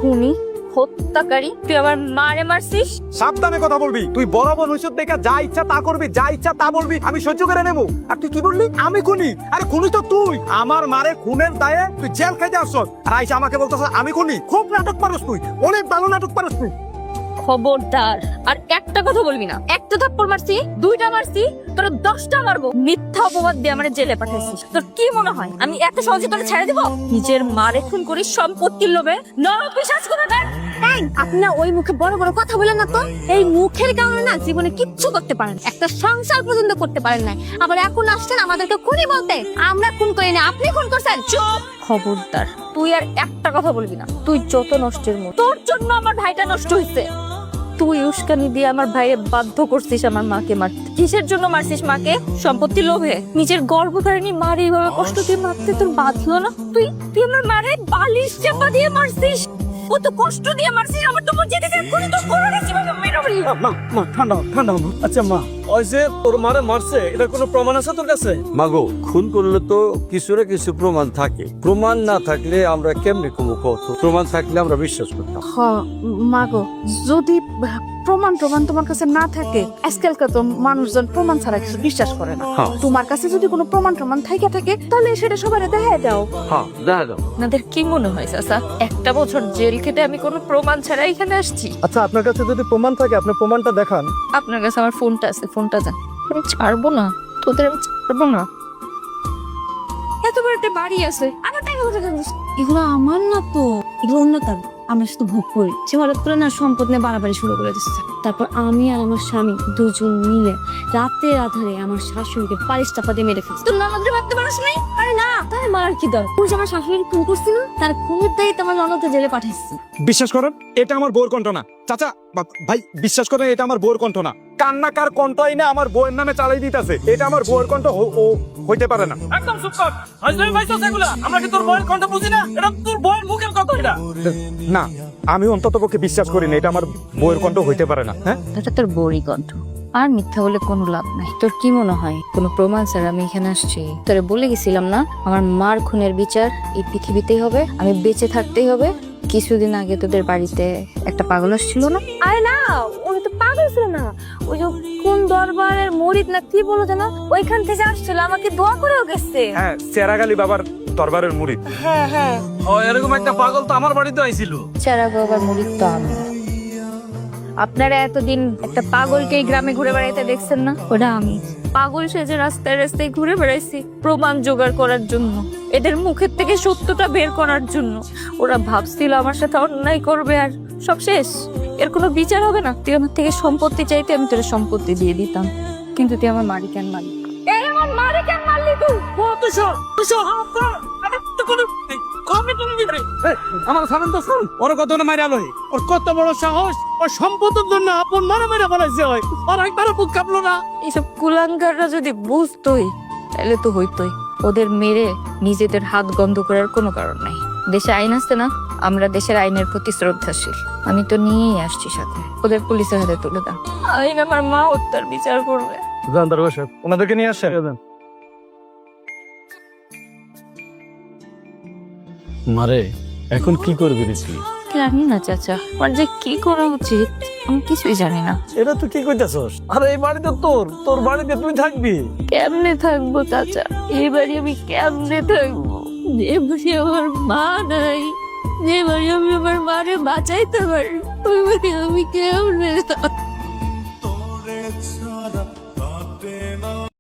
খুনি, হত্যাকারী, তুই আমার মারে মারছিস। সাবধানে কথা বলবি। তুই বড় বোন হইছত দেখা যা ইচ্ছা তা করবি, যা ইচ্ছা তা বলবি, আমি সহ্য করে নেবো। আর তুই কি বললি? আমি খুনি? আরে খুনি তো তুই। আমার মারে খুনের দায়ে তুই জেল খাইতে আসছস, আর আইসা আমাকে বলতেছ আমি খুনি। খুব নাটক পারস তুই, অনেক ভালো নাটক পারস তুই। খবরদার আর একটা কথা বলবি না। একটা থাপ্পড় মারছি, দুইটা মারছি, তোরা 10টা মারবো। মিথ্যা অপবাদ দিয়ে আমার জেলে পাঠাইছিস। তোর কি মনে হয় আমি এত সহজে তোরা ছেড়ে দিব? নিজের মারে খুন করিস সম্পত্তির লোভে। নরপিশাচ কোথাকার। আপনি না ওই মুখে বড় বড় কথা বলেন না তো। এই মুখের কারণে না জীবনে কিচ্ছু করতে পারেন, একটা সংসার পর্যন্ত করতে পারেন না। আবার এখন আসছেন আমাদেরকে খুনি বলতে। আমরা খুন করি না, আপনি খুন করছেন। চুপ। খবরদার তুই আর একটা কথা বলবি না। তুই যত নষ্টের মুখ, তোর জন্য আমার ভাইটা নষ্ট হয়েছে। তুই উস্কানি দিয়ে আমার ভাইয়ে বাধ্য করছিস আমার মাকে মারতে। কিসের জন্য মারছিস মাকে? সম্পত্তির লোভে। নিজের গর্ভধারিণী মারে এইভাবে কষ্ট দিয়ে মারতে তোর বাঁধলো না? তুই তুই আমার মারে বালিশ চাপা দিয়ে মারছিস। ও তো কষ্ট দিয়ে মারছিস। আমার তো মন যেতেছে এক্ষুনি তোর কোরআনে জীবনে মেরবি। মা ঠান্ডা ঠান্ডা। আচ্ছা মা, ওই যে তোর মারে মারছে এটার কোনো প্রমাণ আছে তোর কাছে? মাগো, খুন করলে তো কিছু না কিছু প্রমাণ থাকে। প্রমাণ না থাকলে আমরা কেমনে কমু কত? প্রমাণ থাকলে আমরা বিশ্বাস করতাম। মাগো, যদি প্রমাণ তোমার কাছে না থাকে, আজকালকার তো মানুষজন প্রমাণ ছাড়া কিছু বিশ্বাস করে না। তোমার কাছে যদি কোনো প্রমাণ থাকে তাহলে সেটা সবাই দেখাই দাও। হ্যাঁ, দেখা যাও। আপনাদের কি মনে হয় চাচা, একটা বছর জেল খেটে আমি কোনো প্রমাণ ছাড়া এখানে আসছি? আচ্ছা, আপনার কাছে যদি প্রমাণ থাকে আপনি প্রমাণটা দেখান। আপনার কাছে আমার ফোনটা আছে, ফোনটা দেন। আমি ছাড়বো না তোদের, আমি ছাড়বো না। এত বড় একটা বাড়ি আছে, আমার টাকা কোথায় গেল? এগুলো আমার না তো, এগুলো অন্য তার। আমরা শুধু ভোগ করি। সে হঠাৎ করে না সম্পদ নিয়ে বাড়াবাড়ি শুরু করে দিচ্ছে। তারপর আমি আর আমার স্বামী দুজন মিলে রাতের আধারে আমার শাশুড়িকে পালিশ চাপা দিয়ে মেরে ফেলছি। তোর ননদরে ভাবতে পারছ নাই? আরে না, তাই মারার কি দরকার? তুই যে আমার শাশুড়িকে খুন করছিল, তার খুনের দায়িত্ব আমার ননদকে জেলে পাঠাইছি। বিশ্বাস করেন এটা আমার বউর কণ্ঠ না। চাচা, ভাই বিশ্বাস করেন এটা আমার বউর কণ্ঠ না। কান্নাকার কণ্ঠই না আমার বউয়ের নামে চালাই দিতেছে। এটা আমার বউয়ের কণ্ঠ ও হইতে পারে না। একদম চুপ কর। আজকে ভাইসো সেগুলা আমরা কি তোর বউয়ের কণ্ঠ বুঝি না? এটা তোর বউয়ের মুখের কথা। এটা না, আমি অন্তত পক্ষে বিশ্বাস করি না এটা আমার বউয়ের কণ্ঠ হইতে পারে না। হ্যাঁ, এটা তোর বড়ি কণ্ঠ। আর মিথ্যা বলে কোনো লাভ নাই। তোর কি মনে হয় কোনো প্রমাণ স্যার আমি এখানে আসছি? তোরে বলে গেছিলাম না আমার মার খুনের বিচার এই পৃথিবীতেই হবে, আমি বেঁচে থাকতেই হবে। কিছুদিন আগে তোদের বাড়িতে একটা পাগল আসছিল না? আরে না, ওই তো পাগল ছিল না। ওই যে কোন দরবারের মরিদ না কি বলো জানো, ওইখান থেকে আসছিল, আমাকে দোয়া করেও গেছে। হ্যাঁ, চেরাগালি বাবার দরবারের মুরিদ। হ্যাঁ। ও এরকম একটা পাগল তো আমার বাড়িতে আইছিল। চারা বাবার মুরিদ তো আমি। আপনারা এতদিন একটা পাগলকে এই গ্রামে ঘুরে বেড়াইতে দেখছেন না? ওটা আমি। পাগল সেজে রাস্তায় রাস্তায় ঘুরে বেড়াইছি প্রমাণ জোগাড় করার জন্য, এদের মুখের থেকে সত্যটা বের করার জন্য। ওরা ভাবছিল আমার সাথে অন্যায় করবে আর সব শেষ, এর কোনো বিচার হবে না। তুই আমার থেকে সম্পত্তি চাইতে আমি তোর সম্পত্তি দিয়ে দিতাম, কিন্তু তুই আমার মারি কেন মারলি? এই আমার মারি কেন মারলি তুই? আমার সামনে তো শুন, ওর কত না মাইরা লই। ওর কত বড় সাহস, ওর সম্পদের জন্য আপন মারা মেরে ফেলাইছে। হয় আর একবার বুক কাঁপলো না। এইসব কুলাঙ্গাররা যদি বুঝতোই তাহলে তো হইতোই। ওদের মেরে নিজেদের হাত গন্ধ করার কোনো কারণ নাই। দেশে আইন আছে না, আমরা দেশের আইনের প্রতি শ্রদ্ধাশীল। আমি তো নিয়েই আসছি সাথে। ওদের পুলিশের হাতে তুলে দাও। আইন আমার মা হত্যার বিচার করবে। ওনাদেরকে নিয়ে আসে। মারে, এখন কি করবি তুই? জানি না চাচা, আমার যে কি করা উচিত আমি কিছুই জানি না। এটা তুই কি কইতাছস? আরে এই বাড়িতে তোর বাড়িতে তুই থাকবি। কেমনে থাকবো চাচা? এই বাড়ি আমি কেমনে থাকবো? যে বাড়ি আমার মা নাই, যে বাড়ি আমি আমার মারে বাঁচাইতে পারি, ওই বাড়ি আমি কেমনে থাকবো?